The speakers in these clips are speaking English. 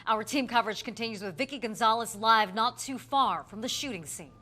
Our team coverage continues with Vicki Gonzalez live not too far from the shooting scene.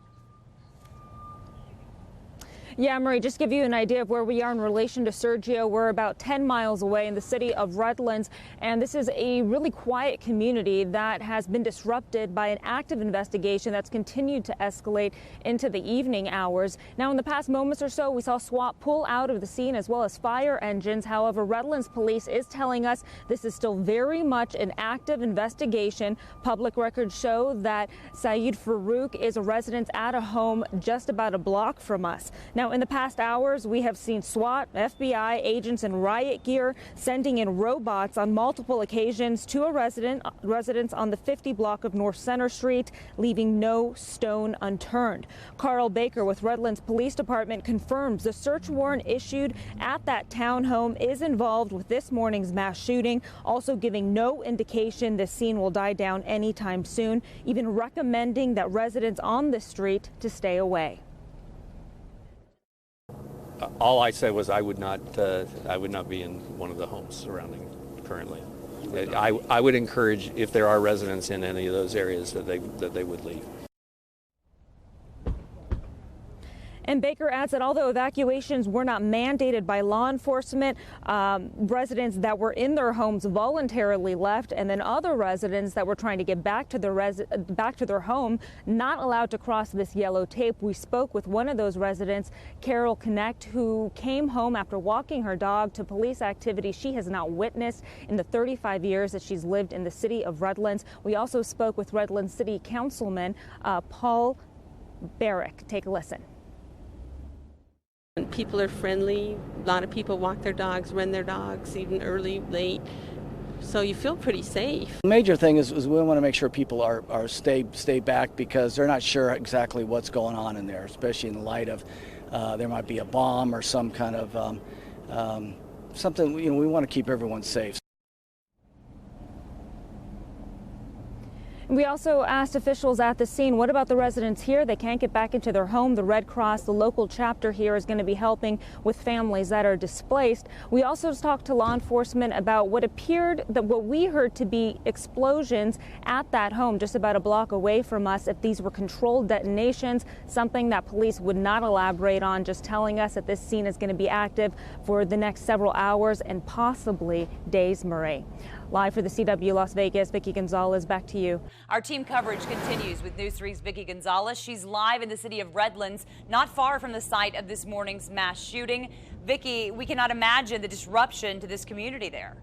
Yeah, Marie, just to give you an idea of where we are in relation to Sergio, we're about 10 miles away in the city of Redlands, and this is a really quiet community that has been disrupted by an active investigation that's continued to escalate into the evening hours. Now, in the past moments or so, we saw SWAT pull out of the scene as well as fire engines. However, Redlands police is telling us this is still very much an active investigation. Public records show that SYED FAROOK is a resident at a home just about a block from us. Now, in the past hours, we have seen SWAT, FBI agents in riot gear sending in robots on multiple occasions to a residence on the 50 block of North Center Street, leaving no stone unturned. Carl Baker with Redlands Police Department confirms the search warrant issued at that townhome is involved with this morning's mass shooting, also giving no indication the scene will die down anytime soon, even recommending that residents on the street to stay away. All I said was I would not be in one of the homes surrounding currently. I would encourage, if there are residents in any of those areas, that they would leave. And Baker adds that although evacuations were not mandated by law enforcement, residents that were in their homes voluntarily left, and then other residents that were trying to get back to their home not allowed to cross this yellow tape. We spoke with one of those residents, Carol Connect, who came home after walking her dog to police activity she has not witnessed in the 35 years that she's lived in the city of Redlands. We also spoke with Redlands City Councilman Paul Barrick. Take a listen. People are friendly. A lot of people walk their dogs, run their dogs, even early, late. So you feel pretty safe. The major thing is we want to make sure people stay back, because they're not sure exactly what's going on in there, especially in the light of there might be a bomb or some kind of something. We want to keep everyone safe. We also asked officials at the scene, what about the residents here? They can't get back into their home. The Red Cross, the local chapter here, is going to be helping with families that are displaced. We also talked to law enforcement about what we heard to be explosions at that home just about a block away from us. If these were controlled detonations, something that police would not elaborate on, just telling us that this scene is going to be active for the next several hours and possibly days, Marie. Live for the CW Las Vegas, Vicki Gonzalez, back to you. Our team coverage continues with News 3's Vicki Gonzalez. She's live in the city of Redlands, not far from the site of this morning's mass shooting. Vicki, we cannot imagine the disruption to this community there.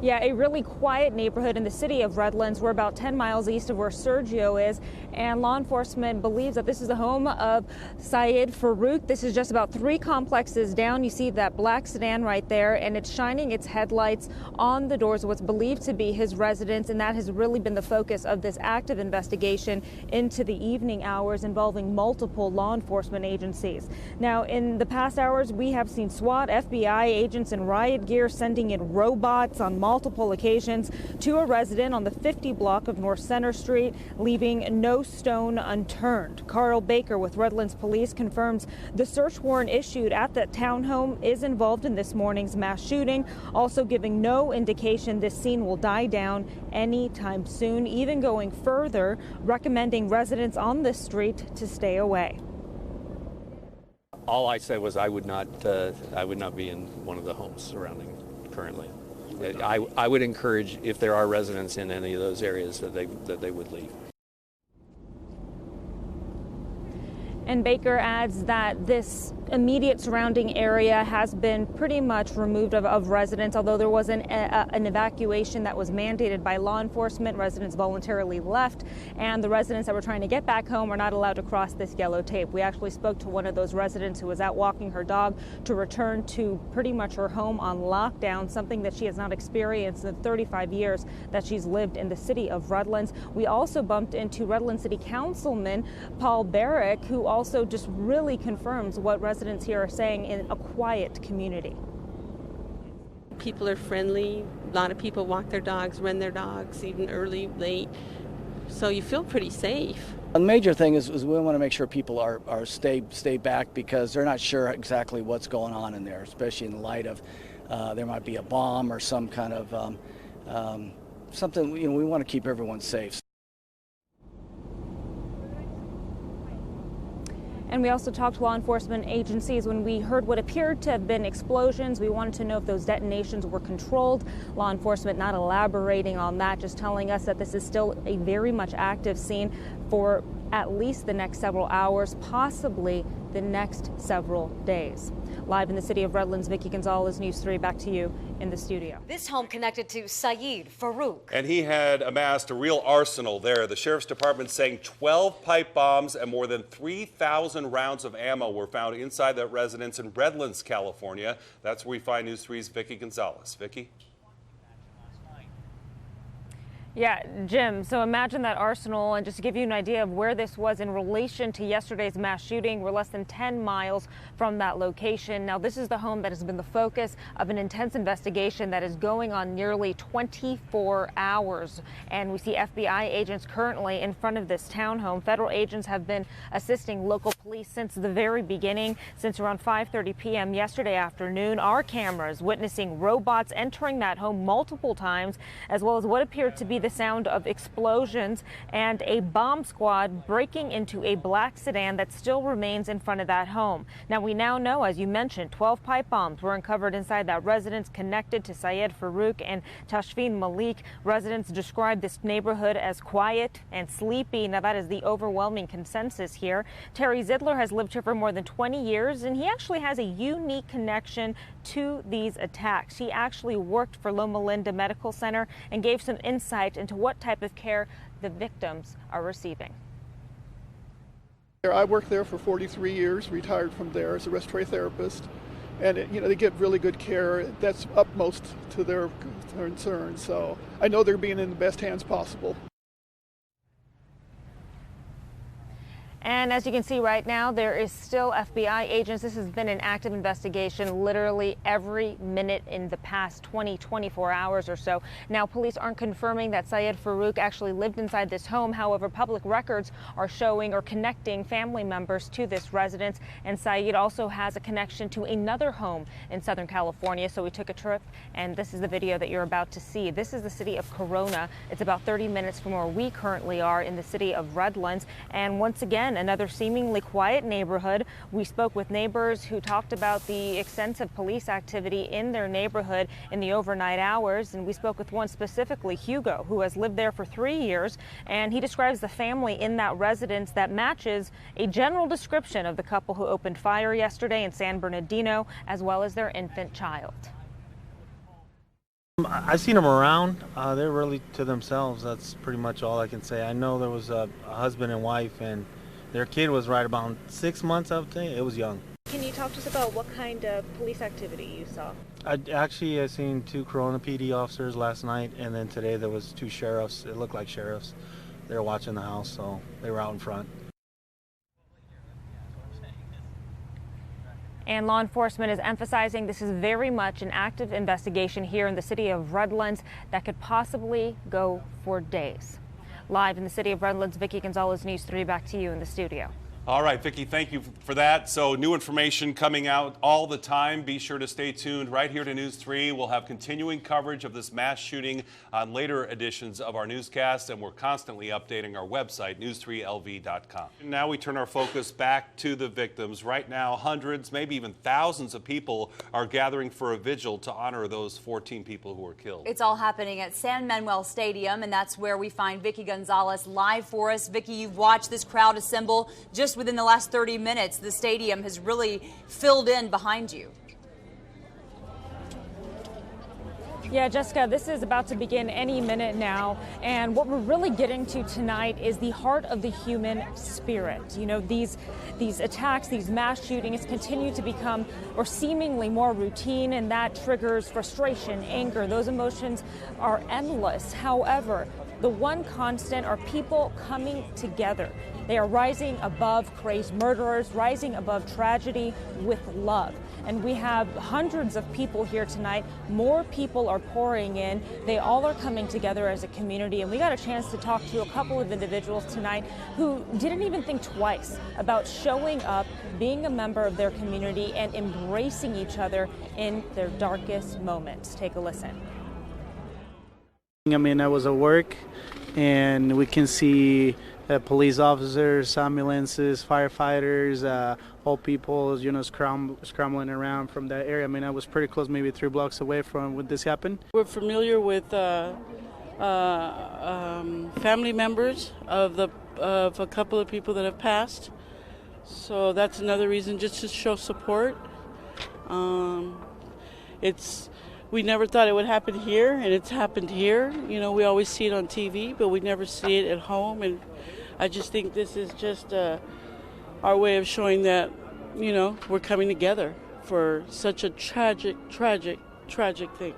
Yeah, a really quiet neighborhood in the city of Redlands. We're about 10 miles east of where Sergio is, and law enforcement believes that this is the home of SYED FAROOK. This is just about 3 complexes down. You see that black sedan right there, and it's shining its headlights on the doors of what's believed to be his residence, and that has really been the focus of this active investigation into the evening hours involving multiple law enforcement agencies. Now, in the past hours, we have seen SWAT, FBI agents in riot gear sending in robots on multiple occasions to a resident on the 50 block of North Center Street, leaving no stone unturned. Carl Baker with Redlands Police confirms the search warrant issued at that townhome is involved in this morning's mass shooting, also giving no indication this scene will die down anytime soon, even going further, recommending residents on this street to stay away. All I said was I would not be in one of the homes surrounding currently. I would encourage, if there are residents in any of those areas, that they would leave. And Baker adds that this immediate surrounding area has been pretty much removed of residents, although there was an evacuation that was mandated by law enforcement. Residents voluntarily left, and the residents that were trying to get back home are not allowed to cross this yellow tape. We actually spoke to one of those residents who was out walking her dog to return to pretty much her home on lockdown, something that she has not experienced in the 35 years that she's lived in the city of Redlands. We also bumped into Redlands City Councilman Paul Barrick, who also just really confirms what residents here are saying in a quiet community. People are friendly. A lot of people walk their dogs, run their dogs, even early, late. So you feel pretty safe. The major thing is we want to make sure people stay back, because they're not sure exactly what's going on in there, especially in the light of there might be a bomb or some kind of something, we want to keep everyone safe. And we also talked to law enforcement agencies when we heard what appeared to have been explosions. We wanted to know if those detonations were controlled. Law enforcement not elaborating on that, just telling us that this is still a very much active scene for at least the next several hours, possibly the next several days. Live in the city of Redlands, Vicki Gonzalez, News 3, back to you in the studio. This home connected to SYED, FAROOK. And he had amassed a real arsenal there. The sheriff's department saying 12 pipe bombs and more than 3,000 rounds of ammo were found inside that residence in Redlands, California. That's where we find News 3's Vicki Gonzalez. Vicki? Yeah, Jim, so imagine that arsenal, and just to give you an idea of where this was in relation to yesterday's mass shooting, we're less than 10 miles from that location. Now, this is the home that has been the focus of an intense investigation that is going on nearly 24 hours. And we see FBI agents currently in front of this townhome. Federal agents have been assisting local police since the very beginning, since around 5:30 p.m. yesterday afternoon. Our cameras witnessing robots entering that home multiple times, as well as what appeared to be the sound of explosions and a bomb squad breaking into a black sedan that still remains in front of that home. Now, we now know, as you mentioned, 12 pipe bombs were uncovered inside that residence connected to SYED FAROOK and TASHFEEN MALIK. Residents describe this neighborhood as quiet and sleepy. Now, that is the overwhelming consensus here. Terry Zidler has lived here for more than 20 years, and he actually has a unique connection to these attacks. He actually worked for Loma Linda Medical Center and gave some insight into what type of care the victims are receiving. I worked there for 43 years, retired from there as a respiratory therapist, and they get really good care. That's utmost to their concern, so I know they're being in the best hands possible. And as you can see right now, there is still FBI agents. This has been an active investigation literally every minute in the past 24 hours or so. Now, police aren't confirming that SYED FAROOK actually lived inside this home. However, public records are showing or connecting family members to this residence. And SYED also has a connection to another home in Southern California. So we took a trip, and this is the video that you're about to see. This is the city of Corona. It's about 30 minutes from where we currently are in the city of Redlands. And once again, another seemingly quiet neighborhood. We spoke with neighbors who talked about the extensive police activity in their neighborhood in the overnight hours. And we spoke with one specifically, Hugo, who has lived there for 3 years. And he describes the family in that residence that matches a general description of the couple who opened fire yesterday in San Bernardino, as well as their infant child. I've seen them around. They're really to themselves. That's pretty much all I can say. I know there was a husband and wife, and their kid was right about 6 months, I would say. It was young. Can you talk to us about what kind of police activity you saw? I seen 2 Corona PD officers last night, and then today there was 2 sheriffs. It looked like sheriffs. They were watching the house, so they were out in front. And law enforcement is emphasizing this is very much an active investigation here in the city of Redlands that could possibly go for days. Live in the city of Redlands, Vicki Gonzalez, News 3, back to you in the studio. All right, Vicki, thank you for that. So new information coming out all the time. Be sure to stay tuned right here to News 3. We'll have continuing coverage of this mass shooting on later editions of our newscast, and we're constantly updating our website, news3lv.com. Now we turn our focus back to the victims. Right now, hundreds, maybe even thousands of people are gathering for a vigil to honor those 14 people who were killed. It's all happening at San Manuel Stadium, and that's where we find Vicki Gonzalez live for us. Vicki, you've watched this crowd assemble just within the last 30 minutes. The stadium has really filled in behind you. Yeah, Jessica, this is about to begin any minute now. And what we're really getting to tonight is the heart of the human spirit. You know, these attacks, these mass shootings continue to become or seemingly more routine, and that triggers frustration, anger. Those emotions are endless. However, the one constant are people coming together. They are rising above crazed murderers, rising above tragedy with love. And we have hundreds of people here tonight. More people are pouring in. They all are coming together as a community. And we got a chance to talk to a couple of individuals tonight who didn't even think twice about showing up, being a member of their community, and embracing. embracing each other in their darkest moments. Take a listen. I mean, I was at work, and we can see police officers, ambulances, firefighters, all people, you know, scrambling around from that area. I mean, I was pretty close, maybe 3 blocks away from when this happened. We're familiar with family members of a couple of people that have passed, so that's another reason just to show support. We never thought it would happen here, and it's happened here. You know, we always see it on TV, but we never see it at home, and I just think this is just our way of showing that, you know, we're coming together for such a tragic thing.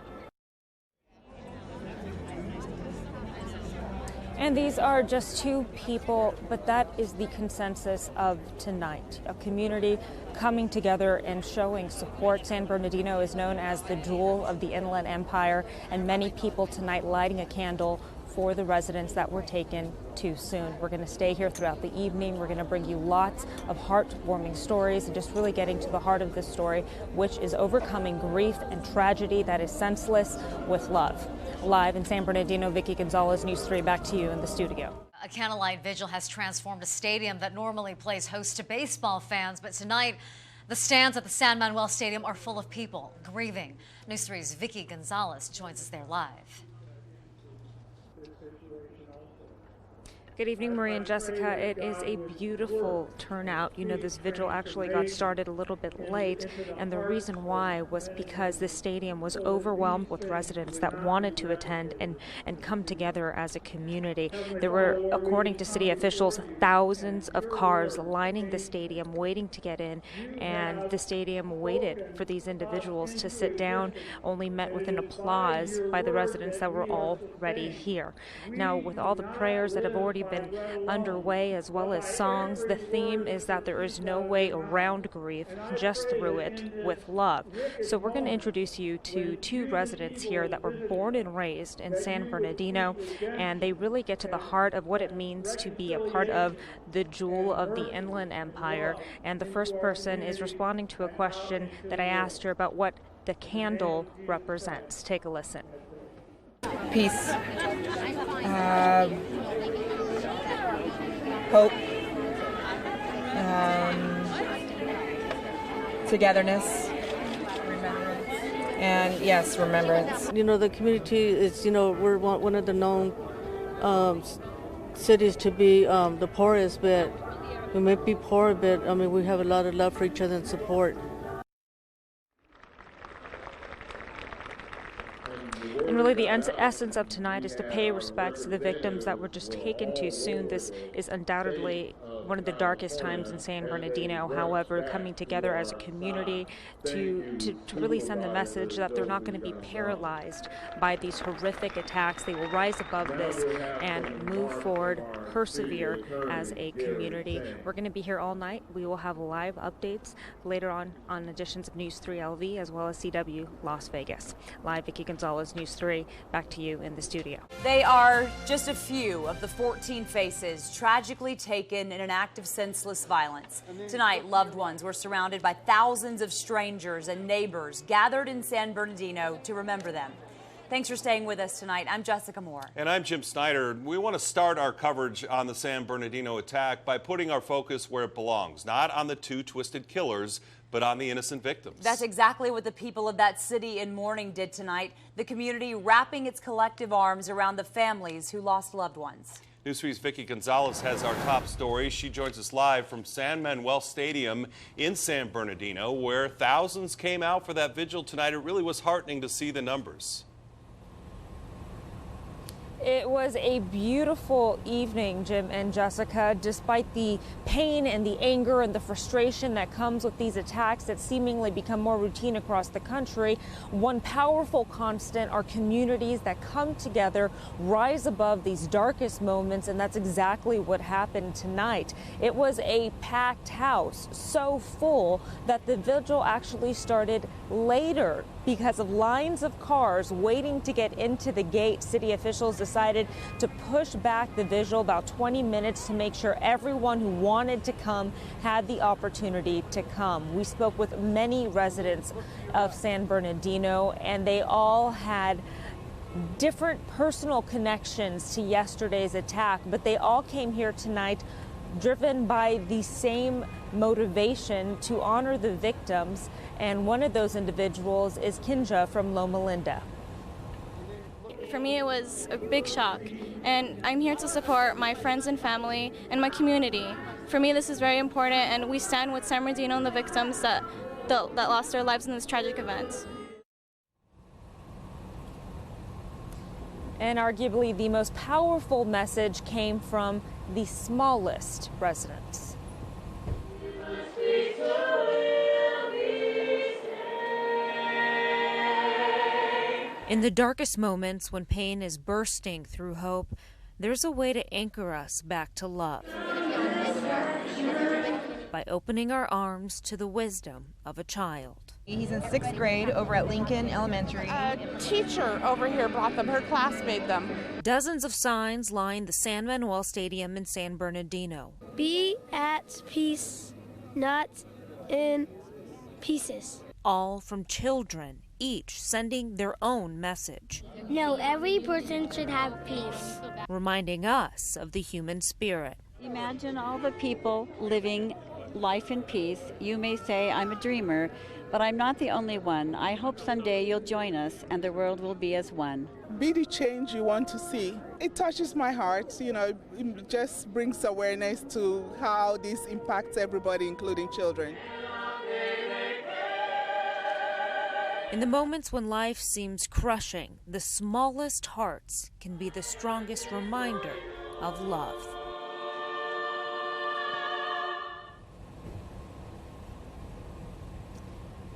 And these are just 2 people, but that is the consensus of tonight. A community coming together and showing support. San Bernardino is known as the jewel of the Inland Empire, and many people tonight lighting a candle for the residents that were taken too soon. We're going to stay here throughout the evening. We're going to bring you lots of heartwarming stories and just really getting to the heart of this story, which is overcoming grief and tragedy that is senseless with love. Live in San Bernardino, Vicky Gonzalez, News 3, back to you in the studio. A candlelight vigil has transformed a stadium that normally plays host to baseball fans, but tonight the stands at the San Manuel Stadium are full of people grieving. News 3's Vicky Gonzalez joins us there live. Good evening, Marie and Jessica. It is a beautiful turnout. You know, this vigil actually got started a little bit late, and the reason why was because the stadium was overwhelmed with residents that wanted to attend and come together as a community. There were, according to city officials, thousands of cars lining the stadium waiting to get in, and the stadium waited for these individuals to sit down, only met with an applause by the residents that were already here. Now, with all the prayers that have already been underway, as well as songs, the theme is that there is no way around grief, just through it with love. So we're going to introduce you to 2 residents here that were born and raised in San Bernardino, and they really get to the heart of what it means to be a part of the jewel of the Inland Empire. And the first person is responding to a question that I asked her about what the candle represents. Take a listen. Peace. Hope, togetherness, remembrance, and yes, remembrance. You know, the community is, you know, we're one of the known cities to be the poorest, but we may be poor, but I mean, we have a lot of love for each other and support. And really the essence of tonight is to pay respects to the victims that were just taken too soon. This is undoubtedly one of the darkest times in San Bernardino. However, coming together as a community to really send the message that they're not going to be paralyzed by these horrific attacks. They will rise above this and move forward, persevere as a community. We're going to be here all night. We will have live updates later on editions of News 3 LV as well as CW Las Vegas. Live, Vicky Gonzalez, News 3. Back to you in the studio. They are just a few of the 14 faces tragically taken in an act of senseless violence. Tonight, loved ones were surrounded by thousands of strangers and neighbors gathered in San Bernardino to remember them. Thanks for staying with us tonight. I'm Jessica Moore. And I'm Jim Snyder. We want to start our coverage on the San Bernardino attack by putting our focus where it belongs, not on the 2 twisted killers, but on the innocent victims. That's exactly what the people of that city in mourning did tonight. The community wrapping its collective arms around the families who lost loved ones. News 3's Vicky Gonzalez has our top story. She joins us live from San Manuel Stadium in San Bernardino, where thousands came out for that vigil tonight. It really was heartening to see the numbers. It was a beautiful evening, Jim and Jessica, despite the pain and the anger and the frustration that comes with these attacks that seemingly become more routine across the country. One powerful constant are communities that come together, rise above these darkest moments, and that's exactly what happened tonight. It was a packed house, so full that the vigil actually started later because of lines of cars waiting to get into the gate. City officials decided to push back the vigil about 20 minutes to make sure everyone who wanted to come had the opportunity to come. We spoke with many residents of San Bernardino, and they all had different personal connections to yesterday's attack, but they all came here tonight driven by the same motivation to honor the victims. And one of those individuals is Kinja from Loma Linda. For me, it was a big shock, and I'm here to support my friends and family and my community. For me, this is very important, and we stand with San Bernardino and the victims that lost their lives in this tragic event. And arguably the most powerful message came from the smallest residents. In the darkest moments, when pain is bursting through hope, there's a way to anchor us back to love. By opening our arms to the wisdom of a child. He's in 6th grade over at Lincoln Elementary. A teacher over here brought them, her class made them. Dozens of signs line the San Manuel Stadium in San Bernardino. Be at peace, not in pieces. All from children, each sending their own message. No, every person should have peace. Reminding us of the human spirit. Imagine all the people living life in peace. You may say I'm a dreamer, but I'm not the only one. I hope someday you'll join us and the world will be as one. Be the change you want to see. It touches my heart, you know, it just brings awareness to how this impacts everybody, including children. In the moments when life seems crushing, the smallest hearts can be the strongest reminder of love.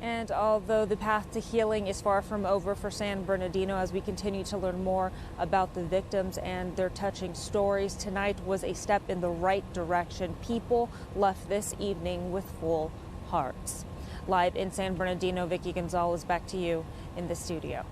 And although the path to healing is far from over for San Bernardino, as we continue to learn more about the victims and their touching stories, tonight was a step in the right direction. People left this evening with full hearts. Live in San Bernardino, Vicky Gonzalez, back to you in the studio.